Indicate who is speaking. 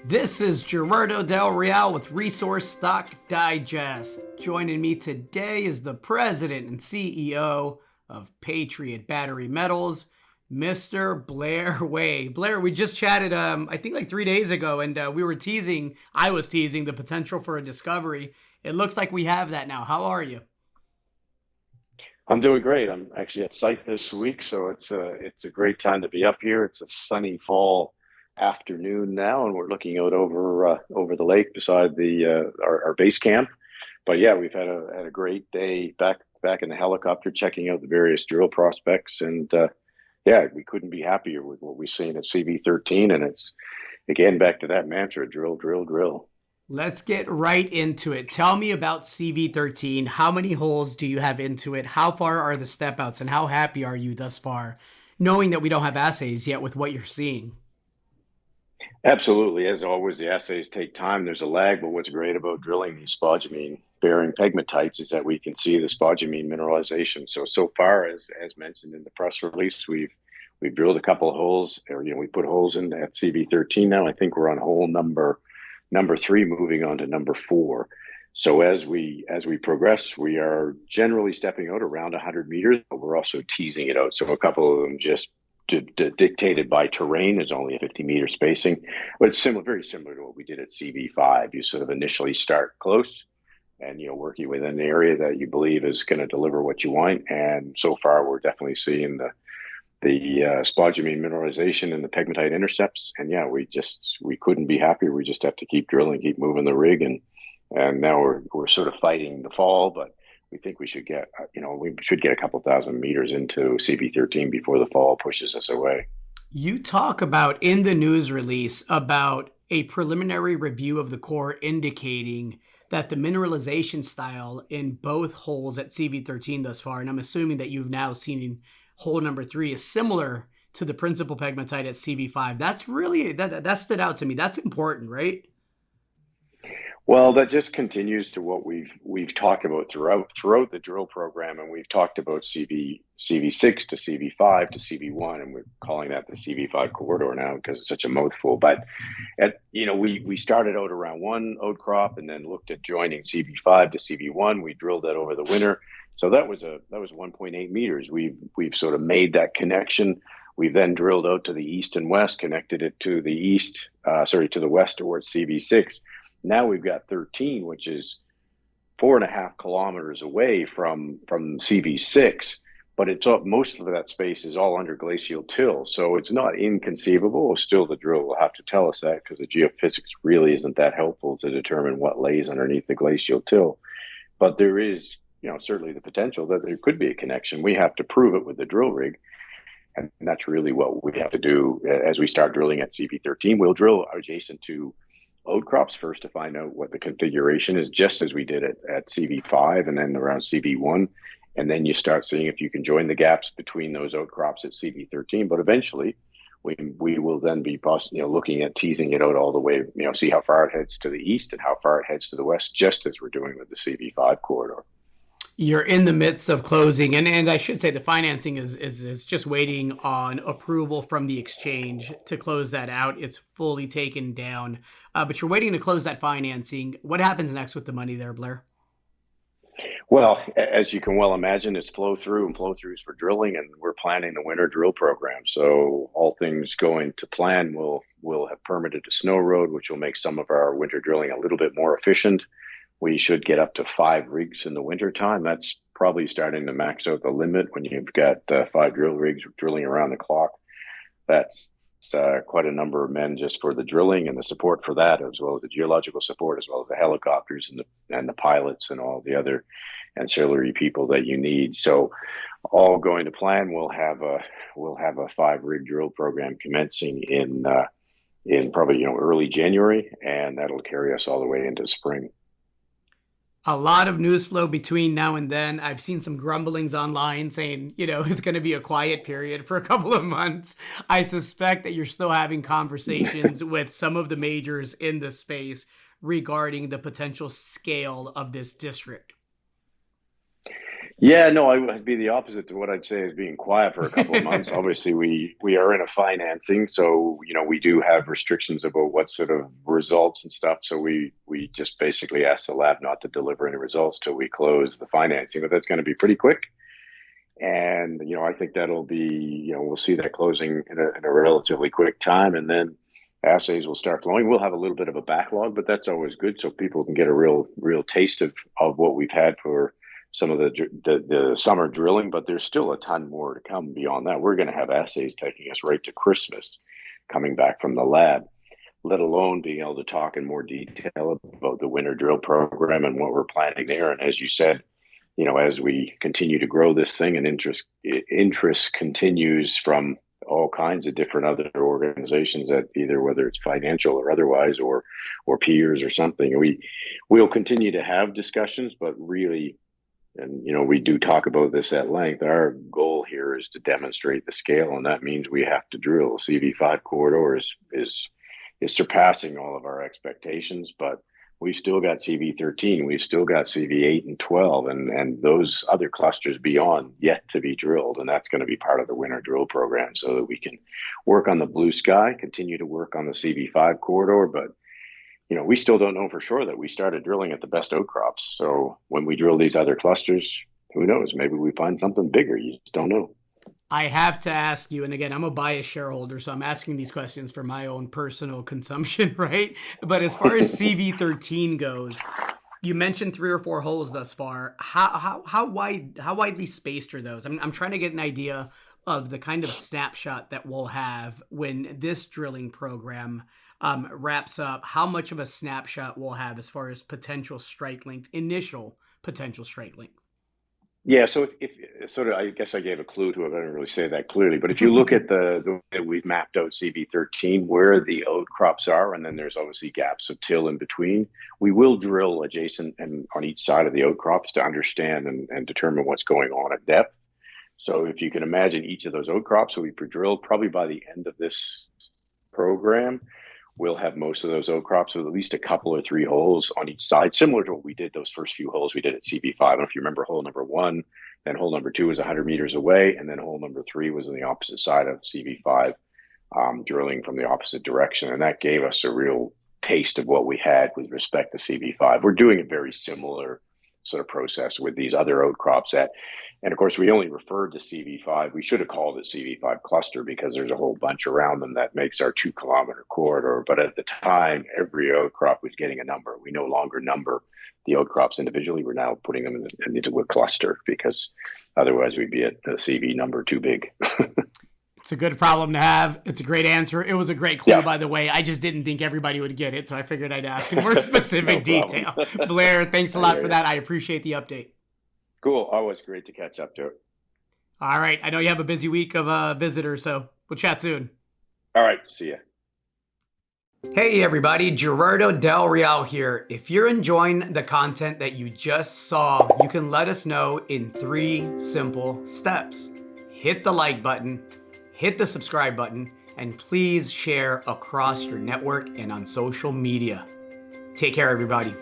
Speaker 1: This is Gerardo Del Real with Resource Stock Digest. Joining me today is the president and CEO of Patriot Battery Metals, Mr. Blair Way. Blair, we just chatted, I think like 3 days ago, and I was teasing the potential for a discovery. It looks like we have that now. How are you?
Speaker 2: I'm doing great. I'm actually at site this week, so it's a great time to be up here. It's a sunny fall afternoon now, and we're looking out over the lake beside our base camp. But yeah, we've had a great day back in the helicopter checking out the various drill prospects, and yeah, we couldn't be happier with what we've seen at CV13. And it's again back to that mantra: drill, drill, drill.
Speaker 1: Let's get right into it. Tell me about CV13. How many holes do you have into it? How far are the step outs, and how happy are you thus far, knowing that we don't have assays yet with what you're seeing?
Speaker 2: Absolutely. As always, the assays take time. There's a lag, but what's great about drilling these spodumene bearing pegmatites is that we can see the spodumene mineralization. So far, as mentioned in the press release, we've drilled a couple of holes, or we put holes in at CV13 now. I think we're on hole number three, moving on to number four. So as we progress, we are generally stepping out around 100 meters, but we're also teasing it out. So a couple of them just dictated by terrain is only a 50-meter spacing, but it's similar, very similar to what we did at CV5. You sort of initially start close, and working within the area that you believe is going to deliver what you want. And so far, we're definitely seeing the spodumene mineralization and the pegmatite intercepts. And yeah, we couldn't be happier. We just have to keep drilling, keep moving the rig, and now we're sort of fighting the fall, but we think we should get a couple thousand meters into CV13 before the fall pushes us away.
Speaker 1: You talk about in the news release about a preliminary review of the core indicating that the mineralization style in both holes at CV13 thus far, and I'm assuming that you've now seen hole number three, is similar to the principal pegmatite at CV5. That's really, that stood out to me. That's important, right?
Speaker 2: Well, that just continues to what we've talked about throughout the drill program, and we've talked about CV6 to CV5 to CV1, and we're calling that the CV5 Corridor now because it's such a mouthful. But we started out around one outcrop and then looked at joining CV5 to CV1. We drilled that over the winter, so that was 1.8 meters. We've sort of made that connection. We've then drilled out to the east and west, connected it to to the west towards CV6. Now we've got 13, which is 4.5 kilometers away from CV6, but most of that space is all under glacial till. So it's not inconceivable. Still, the drill will have to tell us that because the geophysics really isn't that helpful to determine what lays underneath the glacial till. But there is, certainly the potential that there could be a connection. We have to prove it with the drill rig. And that's really what we have to do as we start drilling at CV13. We'll drill adjacent to outcrops first to find out what the configuration is, just as we did at CV5 and then around CV1. And then you start seeing if you can join the gaps between those outcrops at CV13. But eventually, we will then be looking at teasing it out all the way, see how far it heads to the east and how far it heads to the west, just as we're doing with the CV5 corridor.
Speaker 1: You're in the midst of closing, and I should say the financing is just waiting on approval from the exchange to close that out. It's fully taken down, but you're waiting to close that financing. What happens next with the money there, Blair?
Speaker 2: Well, as you can well imagine, it's flow through and flow throughs for drilling, and we're planning the winter drill program. So all things going to plan, we'll have permitted a snow road, which will make some of our winter drilling a little bit more efficient. We should get up to 5 rigs in the winter time. That's probably starting to max out the limit when you've got 5 drill rigs drilling around the clock. That's quite a number of men just for the drilling and the support for that, as well as the geological support, as well as the helicopters and the pilots and all the other ancillary people that you need. So, all going to plan, we'll have a 5 rig drill program commencing in probably early January, and that'll carry us all the way into spring.
Speaker 1: A lot of news flow between now and then. I've seen some grumblings online saying, it's going to be a quiet period for a couple of months. I suspect that you're still having conversations with some of the majors in the space regarding the potential scale of this district.
Speaker 2: Yeah, no, I would be the opposite to what I'd say is being quiet for a couple of months. Obviously, we are in a financing, so we do have restrictions about what sort of results and stuff. So we just basically ask the lab not to deliver any results till we close the financing, but that's going to be pretty quick. And I think that'll be we'll see that closing in a relatively quick time, and then assays will start flowing. We'll have a little bit of a backlog, but that's always good, so people can get a real taste of what we've had for some of the summer drilling. But there's still a ton more to come beyond that. We're going to have assays taking us right to Christmas, coming back from the lab, let alone being able to talk in more detail about the winter drill program and what we're planning there. And as you said, as we continue to grow this thing and interest continues from all kinds of different other organizations, that either whether it's financial or otherwise, or peers or something, we'll continue to have discussions. But really, and we do talk about this at length, our goal here is to demonstrate the scale, and that means we have to drill. CV5 Corridor is surpassing all of our expectations, but we've still got CV13, we've still got CV8 and 12, and those other clusters beyond yet to be drilled. And that's going to be part of the winter drill program, so that we can work on the blue sky, continue to work on the CV5 corridor. But, we still don't know for sure that we started drilling at the best outcrops. So when we drill these other clusters, who knows? Maybe we find something bigger. You just don't know.
Speaker 1: I have to ask you, and again, I'm a biased shareholder, so I'm asking these questions for my own personal consumption, right? But as far as CV13 goes, you mentioned 3 or 4 holes thus far. How widely spaced are those? I'm trying to get an idea of the kind of snapshot that we'll have when this drilling program wraps up. How much of a snapshot we'll have as far as potential strike length, initial potential strike length.
Speaker 2: Yeah, so if sort of, I guess I gave a clue to it. I didn't really say that clearly, but if you look at the way we've mapped out CV13, where the outcrops are, and then there's obviously gaps of till in between, we will drill adjacent and on each side of the outcrops to understand and determine what's going on at depth. So if you can imagine each of those outcrops will be drilled, probably by the end of this program, we'll have most of those outcrops with at least a couple or 3 holes on each side, similar to what we did those first few holes we did at CV5. I don't know if you remember hole number 1, then hole number 2 was 100 meters away, and then hole number 3 was on the opposite side of CV5, drilling from the opposite direction. And that gave us a real taste of what we had with respect to CV5. We're doing a very similar sort of process with these other outcrops and of course, we only referred to CV5. We should have called it CV5 cluster because there's a whole bunch around them that makes our 2-kilometer corridor. But at the time, every outcrop was getting a number. We no longer number the outcrops individually. We're now putting them into a cluster, because otherwise we'd be at the CV number too big.
Speaker 1: It's a good problem to have. It's a great answer. It was a great clue,
Speaker 2: Yeah.
Speaker 1: by the way. I just didn't think everybody would get it, so I figured I'd ask in more specific detail. Blair, thanks a lot for that. I appreciate the update.
Speaker 2: Cool. Always great to catch up to it.
Speaker 1: All right. I know you have a busy week of visitors, so we'll chat soon.
Speaker 2: All right. See ya.
Speaker 1: Hey everybody, Gerardo Del Real here. If you're enjoying the content that you just saw, you can let us know in 3 simple steps. Hit the like button, hit the subscribe button, and please share across your network and on social media. Take care, everybody.